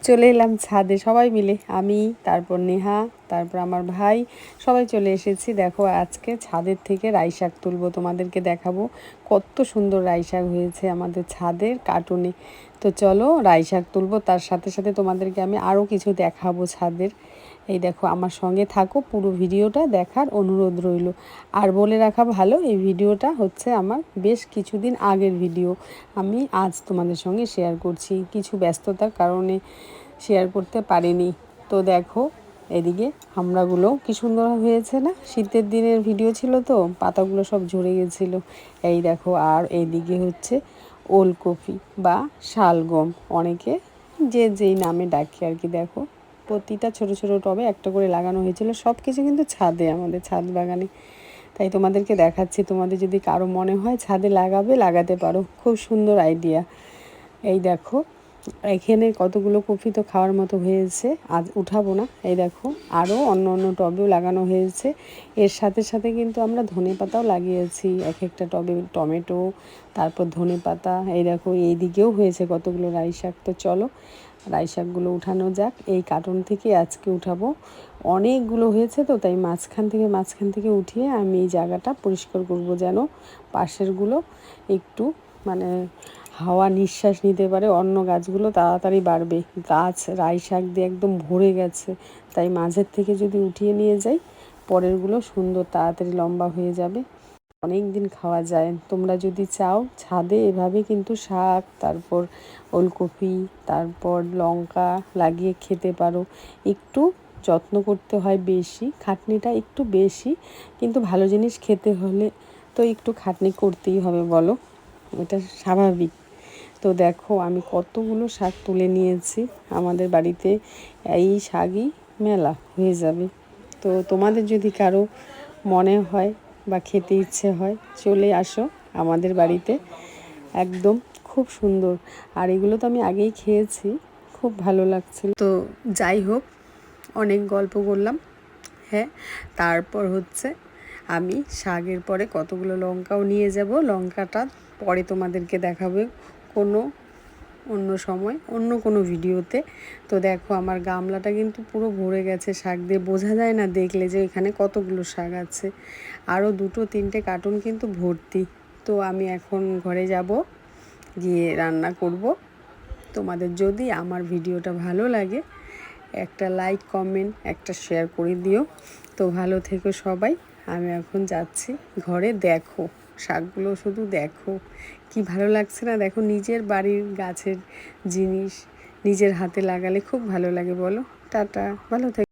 চলে এলাম ছাদে সবাই মিলে, আমি, তারপর নেহা, তারপর আমার ভাই, সবাই চলে এসেছি। দেখো আজকে ছাদের থেকে রাই শাক তুলবো, তোমাদেরকে দেখাবো কত সুন্দর রাই শাক হয়েছে আমাদের ছাদের কার্টুনে। তো চলো রাই শাক তুলবো, তার সাথে সাথে তোমাদেরকে আমি আরও কিছু দেখাবো ছাদের। এই দেখো আমার সঙ্গে থাকো, পুরো ভিডিওটা দেখার অনুরোধ রইল। আর বলে রাখা ভালো, এই ভিডিওটা হচ্ছে আমার বেশ কিছুদিন আগের ভিডিও, আমি আজ তোমাদের সঙ্গে শেয়ার করছি, কিছু ব্যস্ততার কারণে শেয়ার করতে পারিনি। তো দেখো এদিকে আমড়াগুলো কি সুন্দর হয়েছে না, শীতের দিনের ভিডিও ছিল তো পাতাগুলো সব ঝরে গেছিলো। এই দেখো, আর এইদিকে হচ্ছে ওলকপি বা শালগম, অনেকে যে যেই নামে ডাকে আর কি। দেখো প্রতিটা ছোট ছোট টবে একটা করে লাগানো হয়েছিল, সব কিছু কিন্তু ছাদে, আমাদের ছাদ বাগানে। তাই তোমাদেরকে দেখাচ্ছি, তোমাদের যদি কারো মনে হয় ছাদে লাগাতে পারো, খুব সুন্দর আইডিয়া। এই দেখো এখানে কতগুলো কপি তো খাওয়ার মতো হয়েছে, আজ উঠাবো না। এই দেখো আরও অন্য অন্য টবেও লাগানো হয়েছে, এর সাথে সাথে কিন্তু আমরা ধনেপাতাও লাগিয়েছি এক একটা টবে, টমেটো, তারপর ধনেপাতা। এই দেখো এই দিকেও হয়েছে কতগুলো রাই শাক। তো চলো রাই শাকগুলো উঠানো যাক, এই কার্টন থেকে আজকে উঠাবো। অনেকগুলো হয়েছে তো, তাই মাঝখান থেকে উঠিয়ে আমি এই জায়গাটা পরিষ্কার করব, যেন পাশেরগুলো একটু মানে হাওয়া নিঃশ্বাস নিতে পারে, অন্য গাছগুলো তাড়াতাড়ি বাড়বে। গাছ রাই শাক দিয়ে একদম ভরে গেছে, তাই মাঝের থেকে যদি উঠিয়ে নিয়ে যাই পরেরগুলো সুন্দর তাড়াতাড়ি লম্বা হয়ে যাবে, অনেক দিন খাওয়া যায়। তোমরা যদি চাও ছাদে এভাবে কিন্তু শাক, তারপর ওলকপি, তারপর লঙ্কা লাগিয়ে খেতে পারো। একটু যত্ন করতে হয় বেশি, খাটনিটা একটু বেশি, কিন্তু ভালো জিনিস খেতে হলে তো একটু খাটনি করতেই হবে বলো, এটা স্বাভাবিক। তো দেখো আমি কতগুলো শাক তুলে নিয়েছি, আমাদের বাড়িতে এই শাকই মেলা হয়ে যাবে। তো তোমাদের যদি কারো মনে হয় বা খেতে ইচ্ছে হয়, চলে আসো আমাদের বাড়িতে, একদম খুব সুন্দর। আর এগুলো তো আমি আগেই খেয়েছি, খুব ভালো লাগছিল। তো যাই হোক, অনেক গল্প করলাম। হ্যাঁ, তারপর হচ্ছে আমি শাকের পরে কতগুলো লঙ্কাও নিয়ে যাব, লঙ্কাটা পরে তোমাদেরকে দেখাবে কোনো অন্য সময়, অন্য কোনো ভিডিওতে। তো দেখো আমার গামলাটা কিন্তু পুরো ভরে গেছে শাক দিয়ে, বোঝা যায় না দেখলে যে এখানে কতগুলো শাক আছে। আরও 2-3টে কার্টুন কিন্তু ভর্তি। তো আমি এখন ঘরে যাব, গিয়ে রান্না করব। তোমাদের যদি আমার ভিডিওটা ভালো লাগে একটা লাইক, কমেন্ট, একটা শেয়ার করে দিও। তো ভালো থেকো সবাই, আমি এখন যাচ্ছি ঘরে। দেখো শাকগুলো শুধু দেখো কি ভালো লাগছে না, দেখো নিজের বাড়ির গাছের জিনিস নিজের হাতে লাগালে খুব ভালো লাগে বলো। টাটা, ভালো থেকো।